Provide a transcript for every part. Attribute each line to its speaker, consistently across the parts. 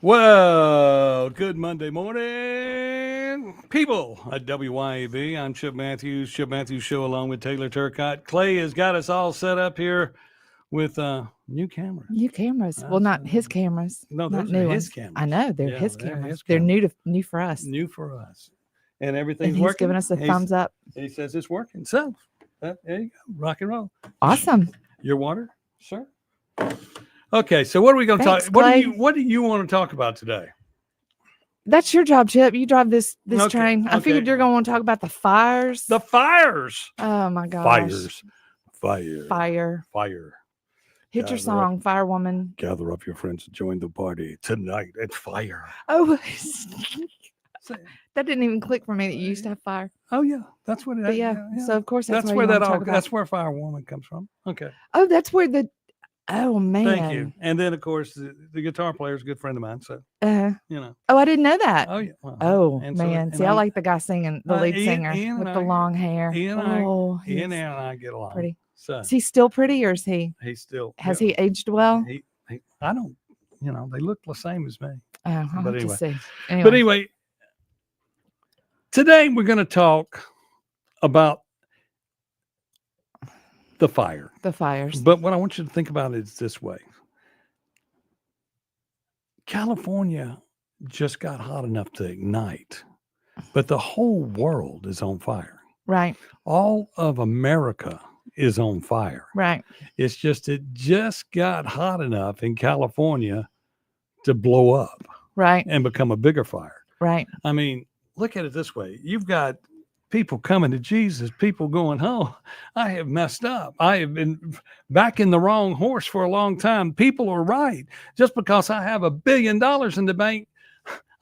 Speaker 1: Well, good Monday morning, people at WYAB. I'm Chip Matthews, Chip Matthews Show, along with Taylor Turcott. Clay has got us all set up here with new cameras.
Speaker 2: New cameras. Well, not his cameras.
Speaker 1: No,
Speaker 2: Not
Speaker 1: those are
Speaker 2: new
Speaker 1: his
Speaker 2: ones.
Speaker 1: cameras.
Speaker 2: I know they're
Speaker 1: Yeah,
Speaker 2: his
Speaker 1: they're
Speaker 2: cameras.
Speaker 1: his
Speaker 2: They're
Speaker 1: cameras.
Speaker 2: new for us.
Speaker 1: New for us. And
Speaker 2: And
Speaker 1: everything's
Speaker 2: he's
Speaker 1: working.
Speaker 2: giving us a thumbs up.
Speaker 1: He says it's working. So, there you go. Rock and roll.
Speaker 2: Awesome.
Speaker 1: Your water, sir? Okay, so what are we going to talk?
Speaker 2: Thanks, Clay.
Speaker 1: What do you want to talk about today?
Speaker 2: That's your job, Chip. You drive this
Speaker 1: Okay,
Speaker 2: train. I figured
Speaker 1: okay.
Speaker 2: you're going to want to talk about the fires.
Speaker 1: The fires.
Speaker 2: Oh my gosh.
Speaker 1: Fire.
Speaker 2: Fire. Hit your
Speaker 1: Gather
Speaker 2: song, Firewoman.
Speaker 1: Gather up your friends and join the party tonight at fire.
Speaker 2: Oh, that didn't even click for me that you used to have fire.
Speaker 1: Oh yeah, that's what it
Speaker 2: But
Speaker 1: is.
Speaker 2: yeah, so of course that's
Speaker 1: where
Speaker 2: you
Speaker 1: that
Speaker 2: wanna
Speaker 1: all.
Speaker 2: talk about.
Speaker 1: That's where Firewoman comes from. Okay,
Speaker 2: Oh, that's where the. Oh man.
Speaker 1: thank you. And then of course the guitar player is a good friend of mine. So
Speaker 2: Oh,
Speaker 1: know.
Speaker 2: I didn't know that.
Speaker 1: Oh yeah.
Speaker 2: Oh
Speaker 1: And so-
Speaker 2: man,
Speaker 1: and
Speaker 2: see, I
Speaker 1: I'm-
Speaker 2: like the guy singing, the lead
Speaker 1: Ian-
Speaker 2: singer
Speaker 1: Ian
Speaker 2: with
Speaker 1: and
Speaker 2: the
Speaker 1: I-
Speaker 2: long hair.
Speaker 1: Ian and
Speaker 2: Oh,
Speaker 1: Ian and
Speaker 2: he's
Speaker 1: I get along.
Speaker 2: pretty.
Speaker 1: So
Speaker 2: Is he still pretty, or is he?
Speaker 1: he's still
Speaker 2: Has
Speaker 1: yeah,
Speaker 2: he aged well?
Speaker 1: He, I don't. They look the same as me.
Speaker 2: Oh, I'll
Speaker 1: but
Speaker 2: have
Speaker 1: anyway.
Speaker 2: to see.
Speaker 1: But anyway, today we're going to talk about the fire.
Speaker 2: the fires.
Speaker 1: But what I want you to think about is this way. California just got hot enough to ignite, but the whole world is on fire.
Speaker 2: Right,
Speaker 1: All of America is on fire.
Speaker 2: right.
Speaker 1: It's just it just got hot enough in California to blow up
Speaker 2: Right,
Speaker 1: and become a bigger fire.
Speaker 2: right.
Speaker 1: I mean, look at it this way. You've got people coming to Jesus, people going, oh, I have messed up. I have been backing the wrong horse for a long time. People are right. Just because I have $1 billion in the bank,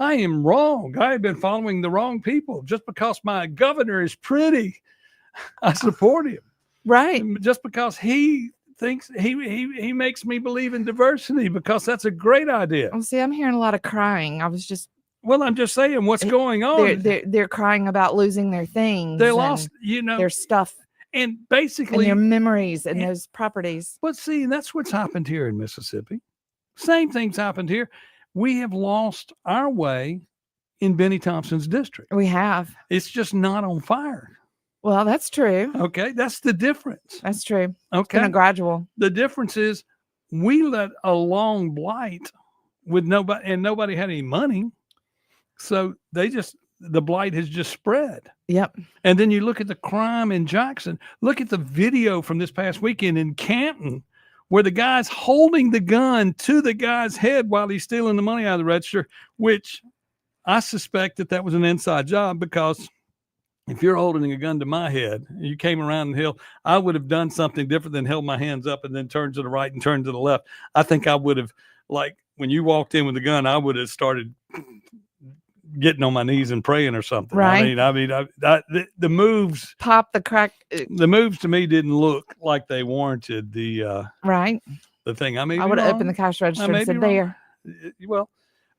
Speaker 1: I am wrong. I have been following the wrong people. Just because my governor is pretty, I support him.
Speaker 2: Right.
Speaker 1: Just because he thinks he makes me believe in diversity, because that's a great idea.
Speaker 2: Well, see, I'm hearing a lot of crying. I was just
Speaker 1: Well, I'm just saying what's going on.
Speaker 2: they're crying about losing their things.
Speaker 1: They
Speaker 2: and
Speaker 1: lost,
Speaker 2: their stuff
Speaker 1: and
Speaker 2: and
Speaker 1: basically
Speaker 2: their memories and
Speaker 1: and-
Speaker 2: those properties.
Speaker 1: But see, that's what's happened here in Mississippi. Same thing's happened here. We have lost our way in Benny Thompson's district.
Speaker 2: We have.
Speaker 1: It's just not on fire.
Speaker 2: Well, that's true.
Speaker 1: Okay. That's the difference.
Speaker 2: That's true. It's
Speaker 1: Okay.
Speaker 2: been a gradual.
Speaker 1: The difference is we let a long blight with nobody, and nobody had any money. So the blight has just spread.
Speaker 2: Yep.
Speaker 1: And then you look at the crime in Jackson. Look at the video from this past weekend in Canton, where the guy's holding the gun to the guy's head while he's stealing the money out of the register, which I suspect that was an inside job, because if you're holding a gun to my head and you came around the hill, I would have done something different than held my hands up and then turned to the right and turned to the left. I think I would have, like when you walked in with the gun, I would have started getting on my knees and praying or something.
Speaker 2: Right.
Speaker 1: The moves,
Speaker 2: Pop the crack.
Speaker 1: the moves to me didn't look like they warranted the
Speaker 2: Right.
Speaker 1: thing. I
Speaker 2: I would have opened the cash register
Speaker 1: may
Speaker 2: and said,
Speaker 1: be wrong.
Speaker 2: there.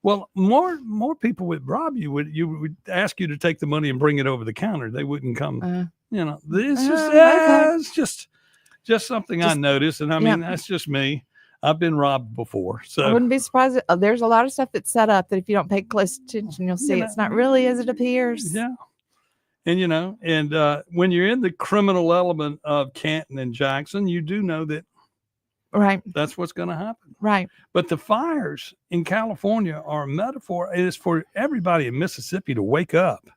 Speaker 1: Well, more people would rob you. Would ask you to take the money and bring it over the counter. They wouldn't come. It's just something I
Speaker 2: Just-
Speaker 1: noticed, and I mean that's just me. I've been robbed before,
Speaker 2: I
Speaker 1: so
Speaker 2: wouldn't be surprised. There's a lot of stuff that's set up that if you don't pay close attention, you'll see it's not really as it appears.
Speaker 1: yeah. And when you're in the criminal element of Canton and Jackson, you do know that
Speaker 2: Right.
Speaker 1: that's what's going to happen.
Speaker 2: Right.
Speaker 1: But the fires in California are a metaphor. It is for everybody in Mississippi to wake up.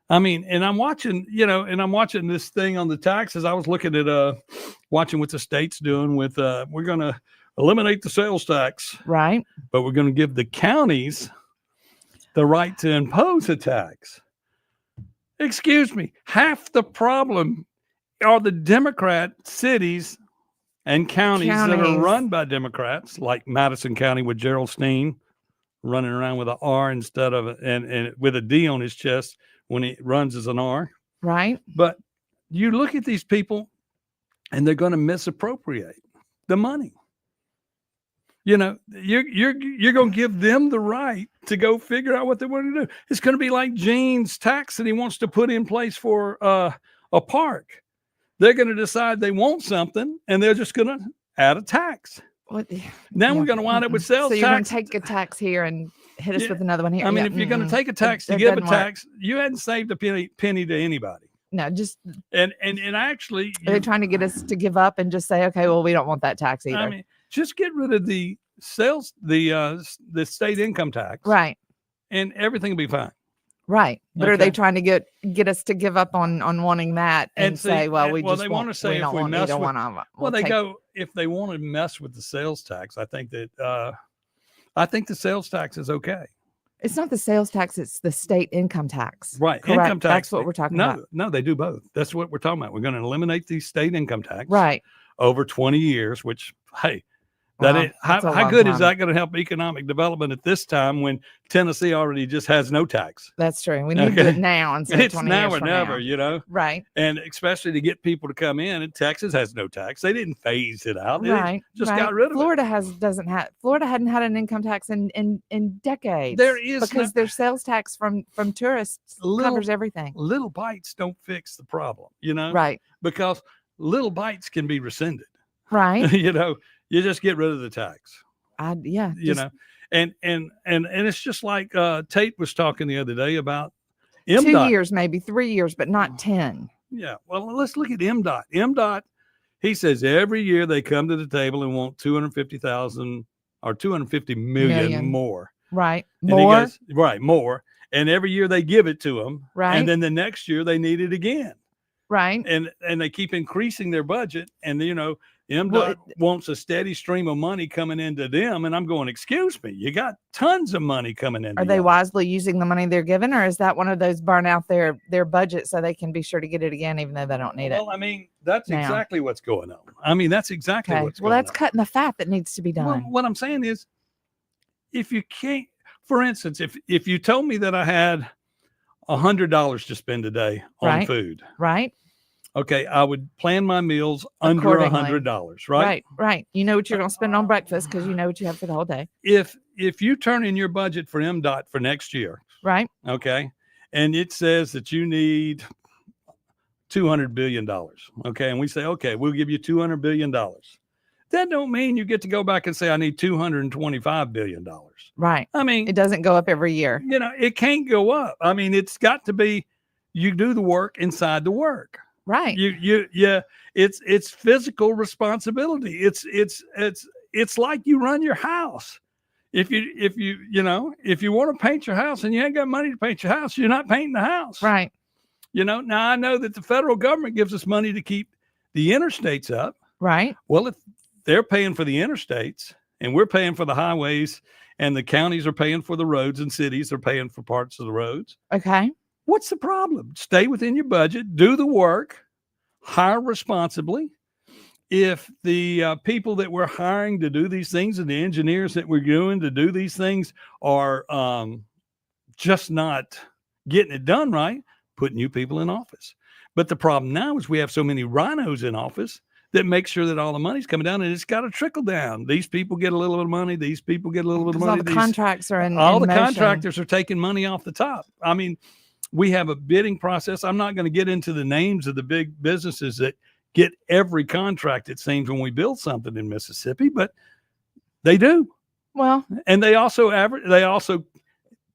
Speaker 1: I mean, and I'm watching, this thing on the taxes. I was looking at watching what the state's doing with we're going to eliminate the sales tax,
Speaker 2: Right.
Speaker 1: but we're going to give the counties the right to impose a tax. Excuse me. Half the problem are the Democrat cities and counties that are
Speaker 2: Counties.
Speaker 1: run by Democrats, like Madison County with Gerald Steen running around with an R instead of and with a D on his chest when he runs as an R.
Speaker 2: Right.
Speaker 1: But you look at these people and they're going to misappropriate the money. You're going to give them the right to go figure out what they want to do. It's going to be like Gene's tax that he wants to put in place for a park. They're going to decide they want something, and they're just going to add a tax.
Speaker 2: What,
Speaker 1: Now
Speaker 2: yeah,
Speaker 1: we're going to wind up with
Speaker 2: mm-mm.
Speaker 1: sales
Speaker 2: So you're going
Speaker 1: tax.
Speaker 2: to take a tax here and hit us
Speaker 1: Yeah.
Speaker 2: with another one here.
Speaker 1: I mean,
Speaker 2: Yeah,
Speaker 1: if you're going to
Speaker 2: mm-mm.
Speaker 1: take a tax to
Speaker 2: That
Speaker 1: give a
Speaker 2: doesn't work.
Speaker 1: tax, you hadn't saved a penny to anybody.
Speaker 2: No, just
Speaker 1: And actually,
Speaker 2: are they trying to get us to give up and just say, okay, well, we don't want that tax either.
Speaker 1: I mean, just get rid of the the state income tax,
Speaker 2: Right.
Speaker 1: and everything will be fine.
Speaker 2: Right. But are they
Speaker 1: Okay.
Speaker 2: trying to get us to give up on wanting that and
Speaker 1: And see,
Speaker 2: say, well, we
Speaker 1: well,
Speaker 2: just
Speaker 1: they
Speaker 2: won't,
Speaker 1: wanna say
Speaker 2: we
Speaker 1: if
Speaker 2: don't
Speaker 1: we
Speaker 2: want
Speaker 1: mess
Speaker 2: either
Speaker 1: with-
Speaker 2: one of them.
Speaker 1: Well, they go if they want to mess with the sales tax. I think that I think the sales tax is okay.
Speaker 2: It's not the sales tax; it's the state income tax.
Speaker 1: Right.
Speaker 2: Correct.
Speaker 1: Income tax.
Speaker 2: That's what we're talking about.
Speaker 1: No, they do both. That's what we're talking about. We're going to eliminate the state income tax
Speaker 2: Right.
Speaker 1: over 20 years, which, hey,
Speaker 2: Wow,
Speaker 1: how
Speaker 2: that's a
Speaker 1: how
Speaker 2: long
Speaker 1: good is
Speaker 2: time.
Speaker 1: that going to help economic development at this time when Tennessee already just has no tax?
Speaker 2: That's true. We need to do
Speaker 1: Okay.
Speaker 2: it now instead of
Speaker 1: It's
Speaker 2: 20
Speaker 1: now
Speaker 2: years
Speaker 1: or
Speaker 2: from
Speaker 1: never,
Speaker 2: now.
Speaker 1: you know,
Speaker 2: Right.
Speaker 1: and especially to get people to come in. And Texas has no tax. They didn't phase it out. They
Speaker 2: Right.
Speaker 1: just
Speaker 2: right.
Speaker 1: got rid of
Speaker 2: Florida Florida hadn't had an income tax in decades.
Speaker 1: There is
Speaker 2: because their sales tax from tourists
Speaker 1: Little-
Speaker 2: covers everything.
Speaker 1: it. Little bites don't fix the problem, you know,
Speaker 2: Right.
Speaker 1: because little bites can be rescinded.
Speaker 2: Right.
Speaker 1: You know, you just get rid of the tax.
Speaker 2: Yeah.
Speaker 1: You know, and it's just like Tate was talking the other day about
Speaker 2: 2
Speaker 1: MDOT.
Speaker 2: years, maybe 3 years, but not 10.
Speaker 1: Yeah. Well, let's look at MDOT. MDOT, he says every year they come to the table and want 250,000 or 250 million
Speaker 2: Million.
Speaker 1: more.
Speaker 2: Right.
Speaker 1: And he
Speaker 2: More.
Speaker 1: goes, right, more. And every year they give it to them.
Speaker 2: Right.
Speaker 1: And then the next year they need it again.
Speaker 2: Right.
Speaker 1: And they keep increasing their budget. And, you know, MDOT
Speaker 2: Well,
Speaker 1: wants a steady stream of money coming into them. And I'm going, excuse me, you got tons of money coming in.
Speaker 2: Are they wisely using the money they're given, or is that one of those burn out their budget so they can be sure to get it again, even though they don't need it?
Speaker 1: Well, I mean, that's
Speaker 2: now.
Speaker 1: exactly what's going on. I mean, that's exactly
Speaker 2: Okay.
Speaker 1: what's
Speaker 2: Well,
Speaker 1: going
Speaker 2: that's
Speaker 1: on.
Speaker 2: cutting the fat that needs to be done.
Speaker 1: Well, what I'm saying is, if you can't, for instance, if you told me that I had $100 to spend a day on
Speaker 2: Right.
Speaker 1: food,
Speaker 2: right.
Speaker 1: okay, I would plan my meals under
Speaker 2: Accordingly.
Speaker 1: $100, right?
Speaker 2: Right. Right. You know what you're going to spend on breakfast because you know what you have for the whole day.
Speaker 1: If you turn in your budget for MDOT for next year,
Speaker 2: Right.
Speaker 1: okay, and it says that you need $200 billion, okay, and we say, okay, we'll give you $200 billion. That don't mean you get to go back and say, I need $225 billion.
Speaker 2: Right.
Speaker 1: I mean,
Speaker 2: It doesn't go up every year.
Speaker 1: you know, it can't go up. I mean, it's got to be, you do the work inside the work.
Speaker 2: Right.
Speaker 1: Yeah, it's physical responsibility. It's like you run your house. If you want to paint your house and you ain't got money to paint your house, you're not painting the house.
Speaker 2: Right.
Speaker 1: You know, now I know that the federal government gives us money to keep the interstates up.
Speaker 2: Right.
Speaker 1: Well, if they're paying for the interstates and we're paying for the highways and the counties are paying for the roads and cities are paying for parts of the roads,
Speaker 2: Okay.
Speaker 1: what's the problem? Stay within your budget, do the work, hire responsibly. If the people that we're hiring to do these things and the engineers that we're doing to do these things are just not getting it done right, put new people in office. But the problem now is we have so many rhinos in office that make sure that all the money's coming down, and it's got to trickle down. These people get a little bit of money. These people get a little bit of
Speaker 2: 'Cause
Speaker 1: money.
Speaker 2: all the contracts are in
Speaker 1: All
Speaker 2: in
Speaker 1: the
Speaker 2: motion.
Speaker 1: contractors are taking money off the top. I mean, we have a bidding process. I'm not going to get into the names of the big businesses that get every contract, it seems, when we build something in Mississippi, but they do.
Speaker 2: Well,
Speaker 1: And they also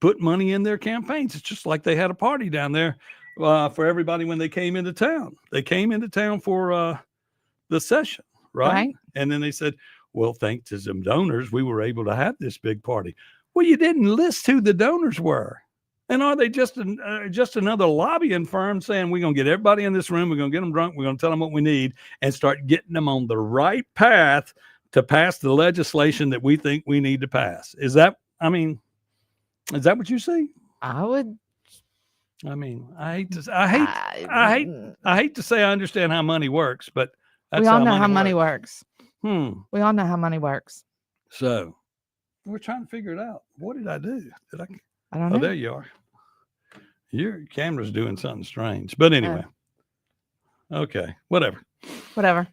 Speaker 1: put money in their campaigns. It's just like they had a party down there for everybody when they came into town. They came into town for the session, right?
Speaker 2: Right.
Speaker 1: And then they said, well, thanks to some donors, we were able to have this big party. Well, you didn't list who the donors were. And are they just another lobbying firm saying we're going to get everybody in this room, we're going to get them drunk, we're going to tell them what we need, and start getting them on the right path to pass the legislation that we think we need to pass? Is that what you see?
Speaker 2: I would.
Speaker 1: I mean, I hate to say I understand how money works, but that's
Speaker 2: We all know how money
Speaker 1: works.
Speaker 2: works. We all know how money works.
Speaker 1: So we're trying to figure it out. What did I do?
Speaker 2: I don't
Speaker 1: Oh,
Speaker 2: know.
Speaker 1: there you are. Your camera's doing something strange. But anyway. Okay. Whatever.
Speaker 2: Whatever.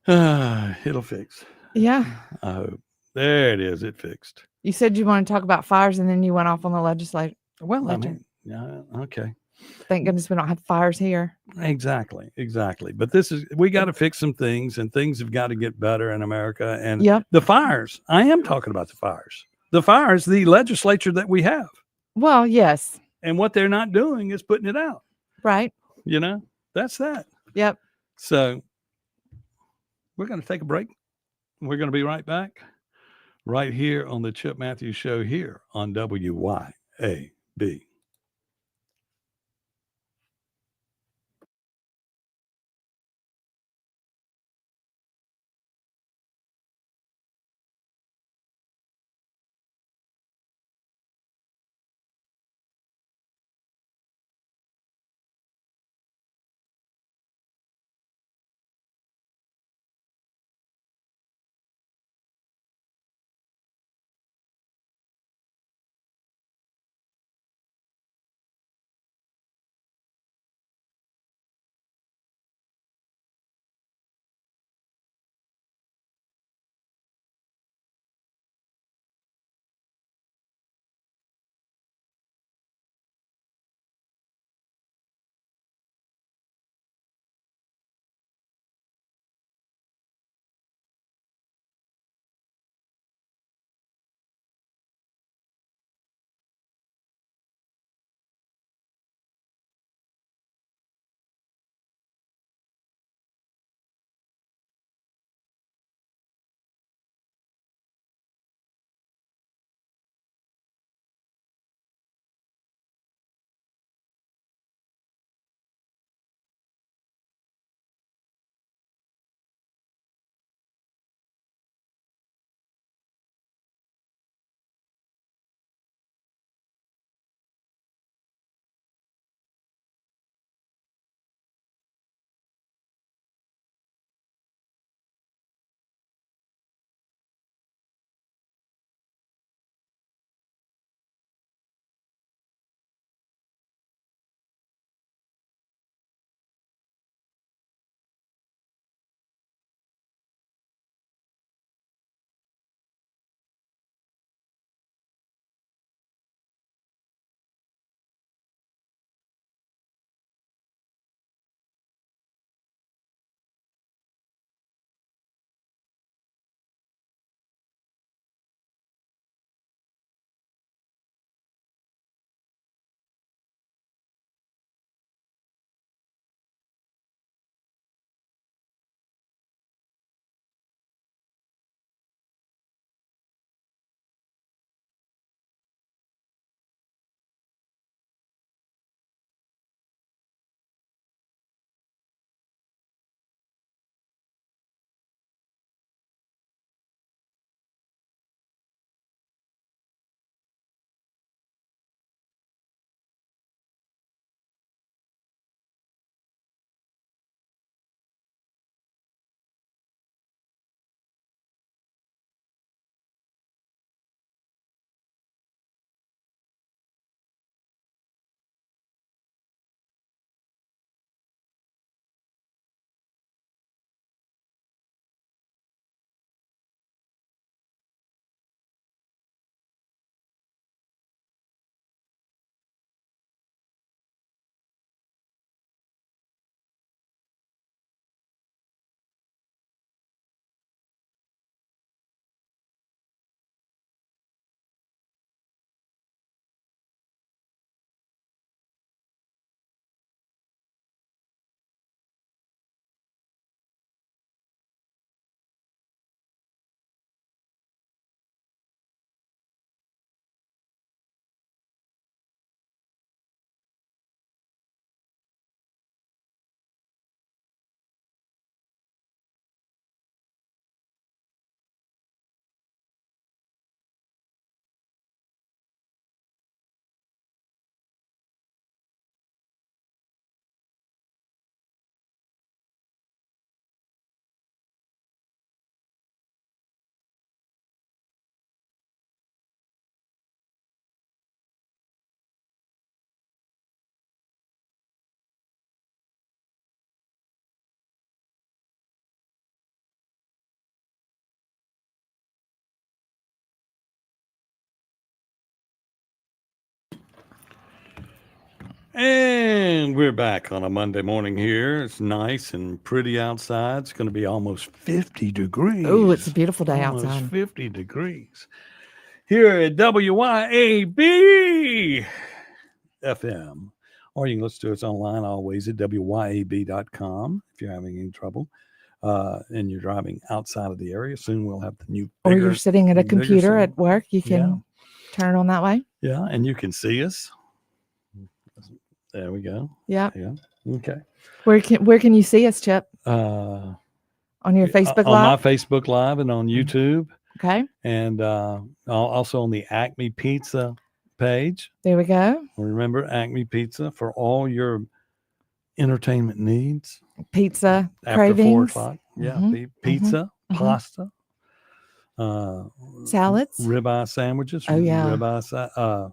Speaker 1: It'll fix.
Speaker 2: Yeah.
Speaker 1: I hope. There it is. It fixed.
Speaker 2: You said you want to talk about fires, and then you went off on the legislature.
Speaker 1: Well, I
Speaker 2: Legend.
Speaker 1: mean, yeah, okay.
Speaker 2: Thank goodness we don't have fires here.
Speaker 1: Exactly. But we got to fix some things, and things have got to get better in America. And
Speaker 2: Yep.
Speaker 1: the fires, I am talking about the fires. The fires, the legislature that we have.
Speaker 2: Well, yes.
Speaker 1: And what they're not doing is putting it out.
Speaker 2: Right.
Speaker 1: That's that.
Speaker 2: Yep.
Speaker 1: So we're going to take a break. We're going to be right back right here on the Chip Matthews Show here on WYAB. And we're back on a Monday morning here. It's nice and pretty outside. It's going to be almost 50 degrees.
Speaker 2: Oh, it's a beautiful day
Speaker 1: Almost
Speaker 2: outside.
Speaker 1: 50 degrees. Here at WYAB FM. Or you can listen to us online always at WYAB.com if you're having any trouble. And you're driving outside of the area. Soon we'll have the new
Speaker 2: Or
Speaker 1: bigger,
Speaker 2: you're sitting at a
Speaker 1: bigger
Speaker 2: computer
Speaker 1: sound.
Speaker 2: at work. You can turn it on that way.
Speaker 1: Yeah, and you can see us. There we go.
Speaker 2: Yeah.
Speaker 1: Yeah. Okay.
Speaker 2: Where can you see us, Chip?
Speaker 1: On
Speaker 2: On your Facebook
Speaker 1: my
Speaker 2: Live?
Speaker 1: Facebook Live and on YouTube,
Speaker 2: Okay.
Speaker 1: and also on the Acme Pizza page.
Speaker 2: There we go.
Speaker 1: Remember Acme Pizza for all your entertainment needs.
Speaker 2: Pizza
Speaker 1: After
Speaker 2: cravings.
Speaker 1: 4 o'clock. Yeah.
Speaker 2: Mhm,
Speaker 1: Pizza,
Speaker 2: mhm.
Speaker 1: pasta,
Speaker 2: Salads.
Speaker 1: ribeye sandwiches.
Speaker 2: Oh, yeah.
Speaker 1: Ribeye,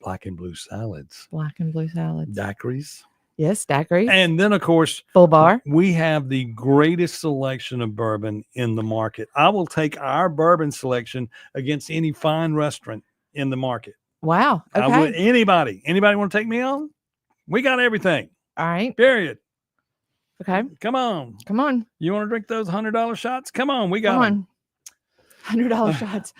Speaker 1: black and blue salads,
Speaker 2: Black and blue salads.
Speaker 1: daiquiris.
Speaker 2: Yes, daiquiris.
Speaker 1: And then, of course,
Speaker 2: Full bar.
Speaker 1: we have the greatest selection of bourbon in the market. I will take our bourbon selection against any fine restaurant in the market.
Speaker 2: Wow.
Speaker 1: I
Speaker 2: Okay.
Speaker 1: would, anybody want to take me on? We got everything.
Speaker 2: All right.
Speaker 1: Period.
Speaker 2: Okay.
Speaker 1: Come on.
Speaker 2: Come on.
Speaker 1: You want to drink those $100 shots? Come on. We got
Speaker 2: Come
Speaker 1: them.
Speaker 2: on. $100 shots.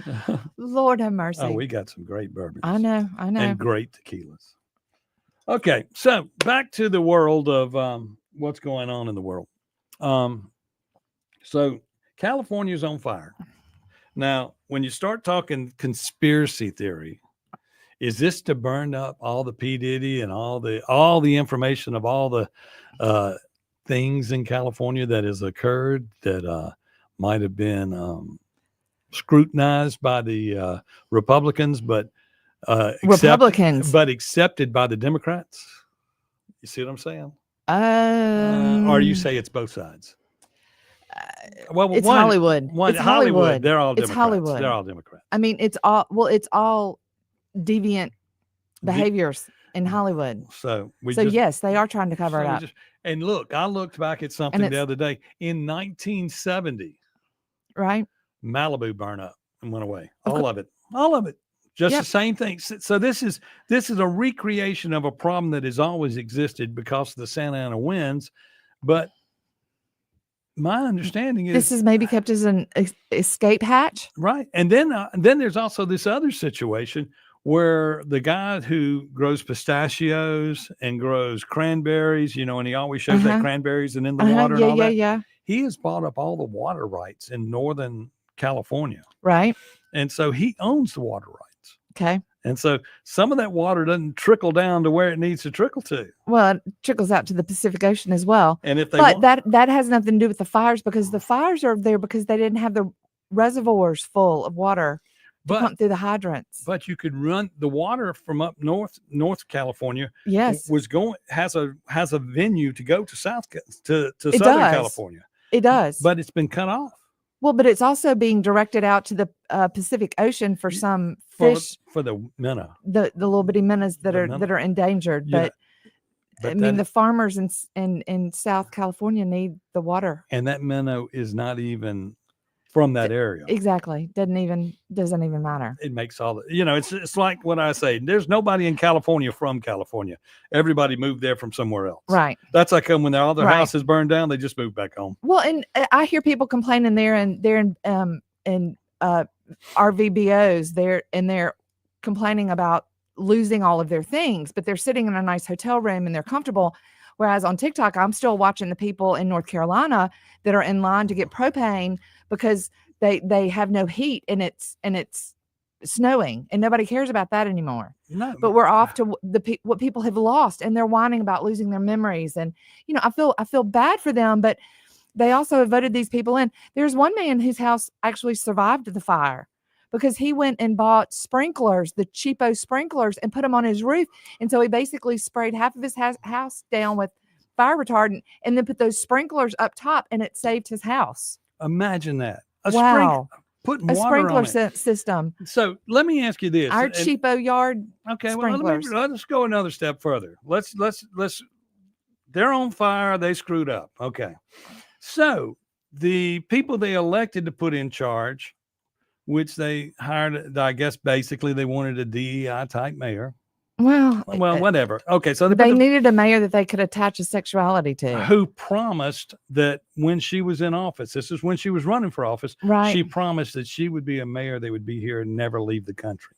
Speaker 2: Lord have mercy.
Speaker 1: Oh, we got some great bourbons.
Speaker 2: I know.
Speaker 1: And great tequilas. Okay, so back to the world of what's going on in the world. So California's on fire. Now, when you start talking conspiracy theory, is this to burn up all the P. Diddy and all the information of all the things in California that has occurred that might have been scrutinized by the Republicans, but accepted by the Democrats? You see what I'm saying? Or you say it's both sides? Well,
Speaker 2: it's Hollywood.
Speaker 1: It's Hollywood. They're all
Speaker 2: It's
Speaker 1: Democrats.
Speaker 2: Hollywood.
Speaker 1: They're all Democrats.
Speaker 2: I mean, it's all deviant behaviors in Hollywood.
Speaker 1: So
Speaker 2: yes, they are trying to cover it up.
Speaker 1: And look, I looked back at something the other day. In 1970,
Speaker 2: right?
Speaker 1: Malibu burned up and went away. All of it. Just the same thing. So this is a recreation of a problem that has always existed because of the Santa Ana winds. But my understanding is
Speaker 2: this is maybe kept as an escape hatch,
Speaker 1: right? And then there's also this other situation where the guy who grows pistachios and grows cranberries, and he always shows that cranberries and in the water and all that.
Speaker 2: Yeah.
Speaker 1: He has bought up all the water rights in Northern California,
Speaker 2: right?
Speaker 1: And so he owns the water rights.
Speaker 2: Okay.
Speaker 1: And so some of that water doesn't trickle down to where it needs to trickle to.
Speaker 2: Well, it trickles out to the Pacific Ocean as well.
Speaker 1: And if they
Speaker 2: that has nothing to do with the fires, because the fires are there because they didn't have the reservoirs full of water to pump through the hydrants.
Speaker 1: But you could run the water from up north California.
Speaker 2: Yes.
Speaker 1: Has a venue to go to Southern California.
Speaker 2: It does.
Speaker 1: But it's been cut off.
Speaker 2: Well, but it's also being directed out to the Pacific Ocean for some fish,
Speaker 1: for the minnow,
Speaker 2: the little bitty minnows that are endangered.
Speaker 1: Yeah.
Speaker 2: But I mean, the farmers in South California need the water,
Speaker 1: and that minnow is not even from that area.
Speaker 2: Exactly, doesn't even matter.
Speaker 1: It makes all the it's like what I say. There's nobody in California from California. Everybody moved there from somewhere else.
Speaker 2: Right.
Speaker 1: That's like when all their houses burned down, they just moved back home.
Speaker 2: Well, and I hear people complaining they're in RVBOs. They're complaining about losing all of their things, but they're sitting in a nice hotel room and they're comfortable. Whereas on TikTok, I'm still watching the people in North Carolina that are in line to get propane because they have no heat and it's snowing and nobody cares about that anymore.
Speaker 1: No.
Speaker 2: But we're off to what people have lost, and they're whining about losing their memories. And I feel bad for them, but they also have voted these people in. There's one man whose house actually survived the fire because he went and bought sprinklers, the cheapo sprinklers, and put them on his roof. And so he basically sprayed half of his house down with fire retardant and then put those sprinklers up top, and it saved his house.
Speaker 1: Imagine that. Putting
Speaker 2: a
Speaker 1: water
Speaker 2: sprinkler
Speaker 1: on it.
Speaker 2: System.
Speaker 1: So let me ask you this.
Speaker 2: Our cheapo yard sprinklers.
Speaker 1: Well, let's go another step further. Let's they're on fire. They screwed up. Okay. So the people they elected to put in charge, which they hired, I guess basically they wanted a DEI type mayor.
Speaker 2: Well,
Speaker 1: Well, whatever. Okay, so they
Speaker 2: they
Speaker 1: put
Speaker 2: needed a mayor that they could attach a sexuality to.
Speaker 1: who promised that when she was in office, this is when she was running for office,
Speaker 2: Right.
Speaker 1: she promised that she would be a mayor that would be here and never leave the country.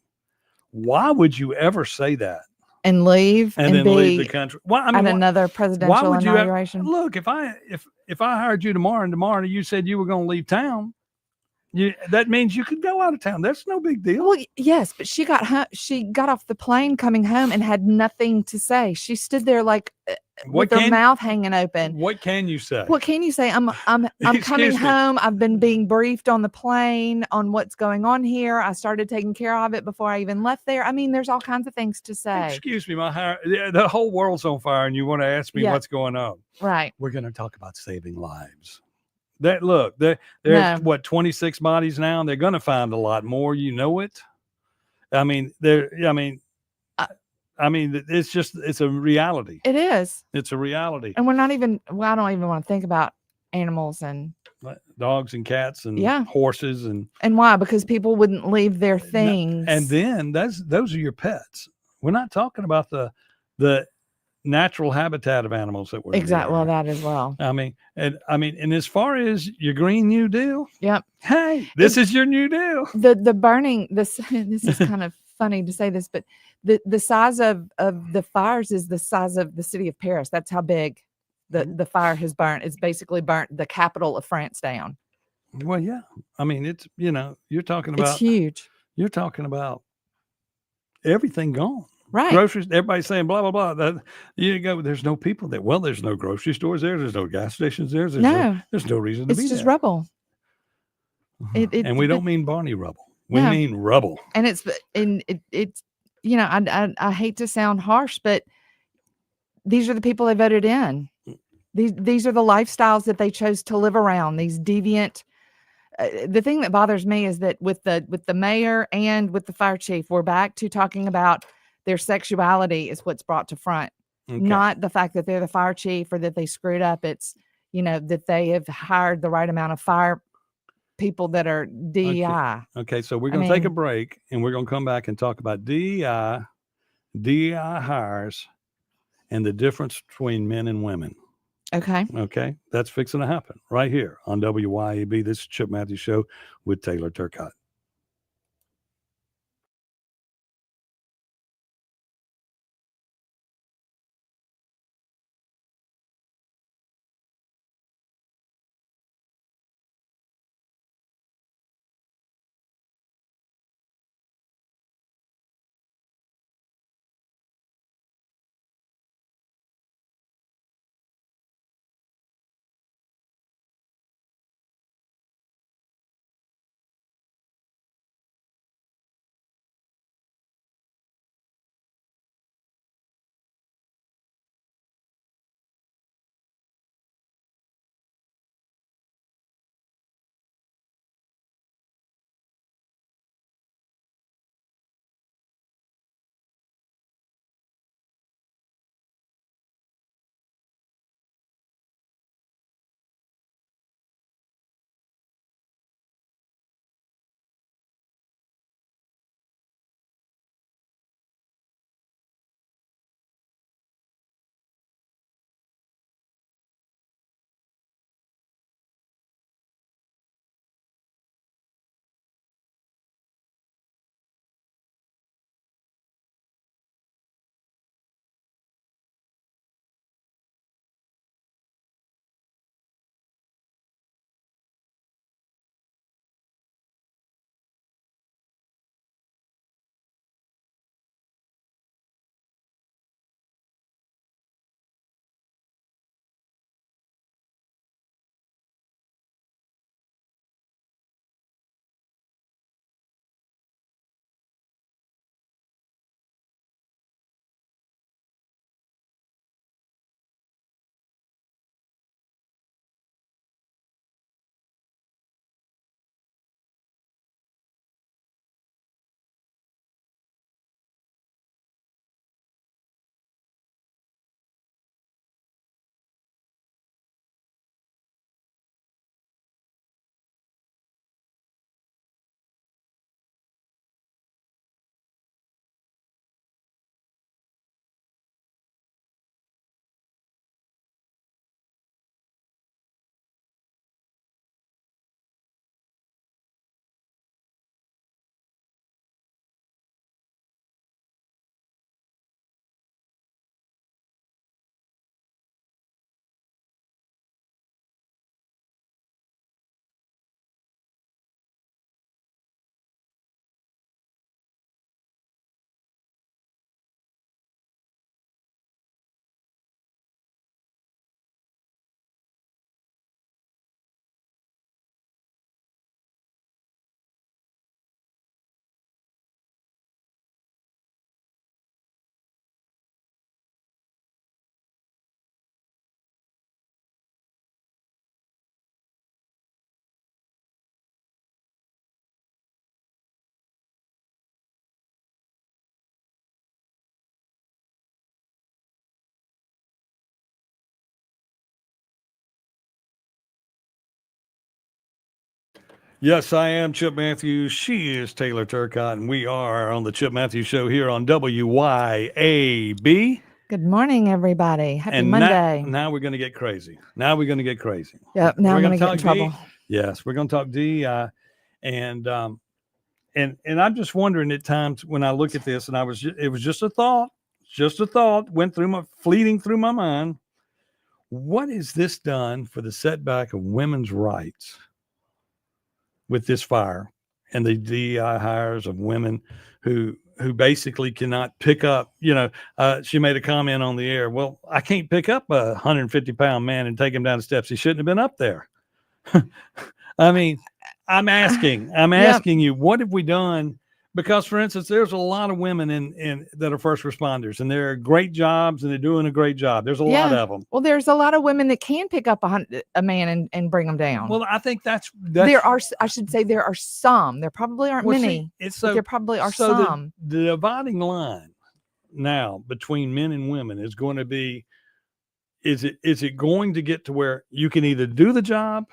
Speaker 1: Why would you ever say that
Speaker 2: And leave
Speaker 1: and then leave the
Speaker 2: be
Speaker 1: country? Well, I
Speaker 2: at
Speaker 1: mean,
Speaker 2: another
Speaker 1: why
Speaker 2: presidential
Speaker 1: would you
Speaker 2: inauguration.
Speaker 1: look if I hired you tomorrow and you said you were going to leave town? That means you could go out of town. That's no big deal.
Speaker 2: Well, yes, but she got off the plane coming home and had nothing to say. She stood there like with her mouth hanging open.
Speaker 1: What can you say?
Speaker 2: What can you say? I'm coming
Speaker 1: Excuse me.
Speaker 2: home. I've been being briefed on the plane on what's going on here. I started taking care of it before I even left there. I mean, there's all kinds of things to say.
Speaker 1: Excuse me, the whole world's on fire, and you want to ask me
Speaker 2: Yeah.
Speaker 1: what's going on?
Speaker 2: Right.
Speaker 1: We're going to talk about saving lives. There's
Speaker 2: No.
Speaker 1: what 26 bodies now. They're going to find a lot more. You know it. I mean, it's a reality.
Speaker 2: It is.
Speaker 1: It's a reality.
Speaker 2: And we're not even. Well, I don't even want to think about animals and
Speaker 1: Dogs and cats and
Speaker 2: Yeah.
Speaker 1: horses and
Speaker 2: why? Because people wouldn't leave their things.
Speaker 1: and then those are your pets. We're not talking about the natural habitat of animals that were
Speaker 2: exactly. Well,
Speaker 1: there.
Speaker 2: that as well.
Speaker 1: I mean, and as far as your Green New Deal,
Speaker 2: Yep.
Speaker 1: hey, this is your New Deal.
Speaker 2: The burning. This is kind of funny to say this, but the size of the fires is the size of the city of Paris. That's how big the fire has burnt. It's basically burnt the capital of France down.
Speaker 1: Well, yeah. I mean, it's you're talking
Speaker 2: It's
Speaker 1: about
Speaker 2: huge.
Speaker 1: You're talking about everything gone.
Speaker 2: Right.
Speaker 1: Groceries, everybody's saying blah blah blah. That you go, there's no people there. Well, there's no grocery stores there. There's no gas stations there. There's no reason to
Speaker 2: It's
Speaker 1: be
Speaker 2: just
Speaker 1: there.
Speaker 2: rubble.
Speaker 1: And we don't mean Barney rubble. We mean rubble.
Speaker 2: And it's I hate to sound harsh, but these are the people they voted in. These are the lifestyles that they chose to live around. These deviant. The thing that bothers me is that with the mayor and with the fire chief, we're back to talking about their sexuality is what's brought to front, not the fact that they're the fire chief or that they screwed up. It's that they have hired the right amount of fire people that are DEI.
Speaker 1: Okay, so we're going to take a break and we're going to come back and talk about DEI hires, and the difference between men and women. Okay, that's fixing to happen right here on WYAB. This is Chip Matthews Show with Taylor Turcotte. Yes, I am Chip Matthews. She is Taylor Turcott, and we are on the Chip Matthews Show here on WYAB.
Speaker 2: Good morning, everybody. Happy
Speaker 1: And
Speaker 2: Monday.
Speaker 1: now we're going to get crazy. Now we're going to get crazy.
Speaker 2: Yep. Now
Speaker 1: we're
Speaker 2: I'm going to get
Speaker 1: talk
Speaker 2: in trouble.
Speaker 1: DEI. Yes, we're going to talk DEI, and I'm just wondering at times when I look at this, and it was just a thought, went through fleeting through my mind. What has this done for the setback of women's rights with this fire and the DEI hires of women who basically cannot pick up, she made a comment on the air. Well, I can't pick up a 150-pound man and take him down the steps. He shouldn't have been up there. I mean, I'm asking you, what have we done? Because, for instance, there's a lot of women in that are first responders, and they're great jobs, and they're doing a great job. There's a lot of them.
Speaker 2: Well, there's a lot of women that can pick up a man and bring him down.
Speaker 1: Well, I think that's
Speaker 2: there are. I should say there are some. There probably aren't many.
Speaker 1: But
Speaker 2: there probably are some.
Speaker 1: The dividing line now between men and women is going to be: is it going to get to where you can either do the job,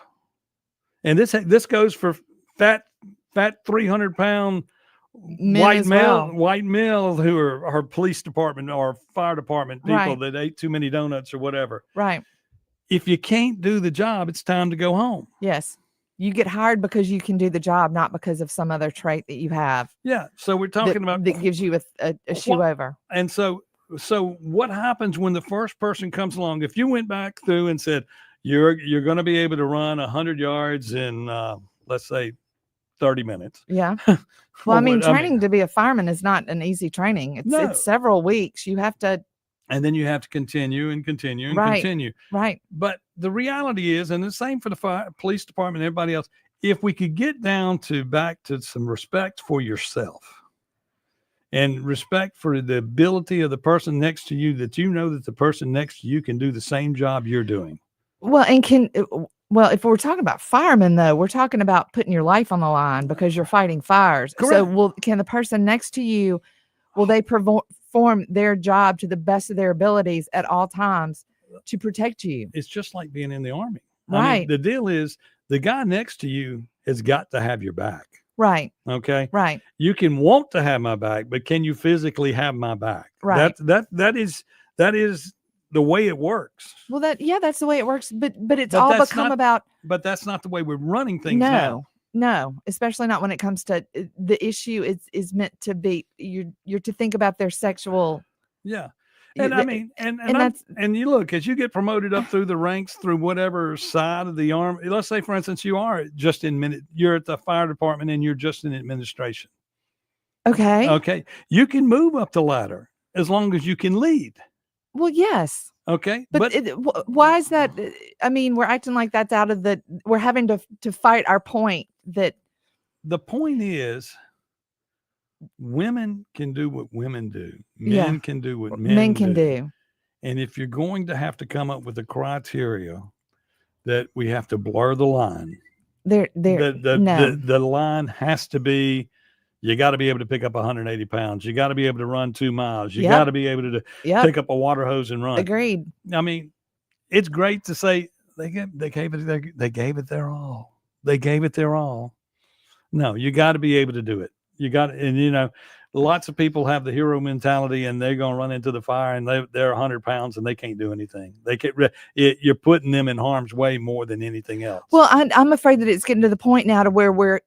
Speaker 1: and this goes for fat 300-pound white males who are police department or fire department people that ate too many donuts or whatever.
Speaker 2: Right.
Speaker 1: If you can't do the job, it's time to go home.
Speaker 2: Yes. You get hired because you can do the job, not because of some other trait that you have.
Speaker 1: Yeah. So we're talking about
Speaker 2: that gives you a shoe over.
Speaker 1: And so what happens when the first person comes along? If you went back through and said, you're going to be able to run 100 yards in, let's say, 30 minutes.
Speaker 2: Yeah. Well, training to be a fireman is not an easy training. It's several weeks. You have to. And
Speaker 1: then you have to continue and continue and continue.
Speaker 2: Right.
Speaker 1: But the reality is, and the same for the police department and everybody else, if we could get back to some respect for yourself and respect for the ability of the person next to you, that the person next to you can do the same job you're doing.
Speaker 2: Well, if we're talking about firemen, though, we're talking about putting your life on the line because you're fighting fires.
Speaker 1: Correct.
Speaker 2: So can the person next to you, will they perform their job to the best of their abilities at all times to protect you?
Speaker 1: It's just like being in the Army.
Speaker 2: Right.
Speaker 1: The deal is the guy next to you has got to have your back.
Speaker 2: Right.
Speaker 1: Okay.
Speaker 2: Right.
Speaker 1: You can want to have my back, but can you physically have my back?
Speaker 2: Right.
Speaker 1: That is the way it works.
Speaker 2: Well, that's the way it works. But it's all become about.
Speaker 1: But that's not the way we're running things now.
Speaker 2: No, especially not when it comes to the issue. Is meant to be you're to think about their sexual.
Speaker 1: Yeah, and you look, as you get promoted up through the ranks through whatever side of the army. Let's say, for instance, you're at the fire department and you're just in administration. Okay, you can move up the ladder as long as you can lead.
Speaker 2: Well, yes.
Speaker 1: Okay.
Speaker 2: But why is that? We're acting like that's we're having to fight our point that.
Speaker 1: The point is, women can do what women do. Men can do what men
Speaker 2: can do.
Speaker 1: And if you're going to have to come up with a criteria that we have to blur the line, the line has to be, you got to be able to pick up 180 pounds. You got to be able to run 2 miles. You got to be able to pick up a water hose and run.
Speaker 2: Agreed.
Speaker 1: It's great to say they gave it their all. They gave it their all. No, you got to be able to do it. You got, and lots of people have the hero mentality, and they're going to run into the fire, and they're 100 pounds, and they can't do anything. You're putting them in harm's way more than anything else.
Speaker 2: Well, I'm afraid that it's getting to the point now to where we're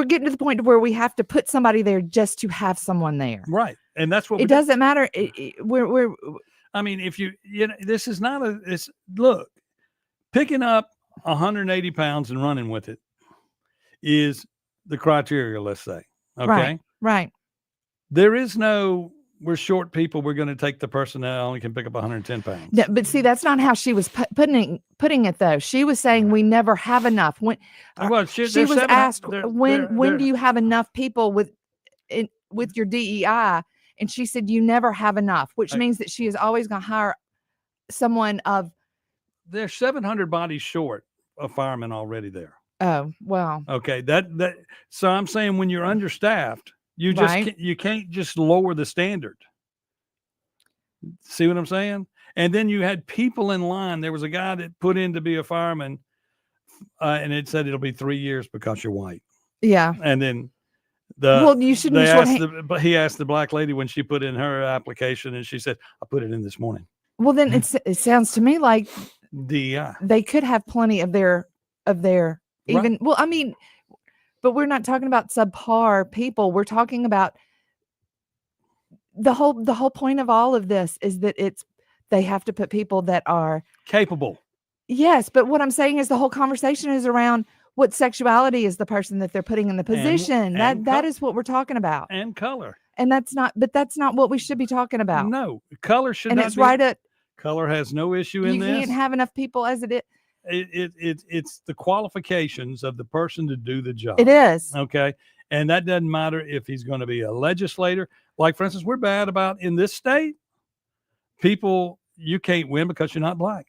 Speaker 2: getting to the point where we have to put somebody there just to have someone there.
Speaker 1: Right. And that's what
Speaker 2: it doesn't matter.
Speaker 1: If this is not look, picking up 180 pounds and running with it is the criteria, let's say. Okay.
Speaker 2: Right.
Speaker 1: There is no, we're short people, we're going to take the person that only can pick up 110 pounds.
Speaker 2: No, but see, that's not how she was putting it, though. She was saying we never have enough. She was asked, when do you have enough people with your DEI? And she said, you never have enough, which means that she is always going to hire someone of.
Speaker 1: There's 700 bodies short of firemen already there.
Speaker 2: Oh, well.
Speaker 1: Okay. So I'm saying when you're understaffed, you can't just lower the standard. See what I'm saying? And then you had people in line. There was a guy that put in to be a fireman and it said it'll be 3 years because you're white.
Speaker 2: Yeah.
Speaker 1: And then
Speaker 2: Well, you shouldn't.
Speaker 1: but he asked the black lady when she put in her application, and she said, "I put it in this morning."
Speaker 2: Well, then it sounds to me like
Speaker 1: DEI.
Speaker 2: they could have plenty of their even. Well, I mean, but we're not talking about subpar people. We're talking about the whole point of all of this is that they have to put people that are
Speaker 1: capable.
Speaker 2: Yes, but what I'm saying is the whole conversation is around what sexuality is the person that they're putting in the position. That is what we're talking about.
Speaker 1: And color.
Speaker 2: And that's not what we should be talking about.
Speaker 1: No, color should
Speaker 2: and
Speaker 1: not
Speaker 2: it's
Speaker 1: be.
Speaker 2: Right at
Speaker 1: color has no issue in
Speaker 2: this. You can't have enough people as it is.
Speaker 1: It's the qualifications of the person to do the job.
Speaker 2: It is.
Speaker 1: Okay. And that doesn't matter if he's going to be a legislator. Like, for instance, we're bad about in this state, people, you can't win because you're not black.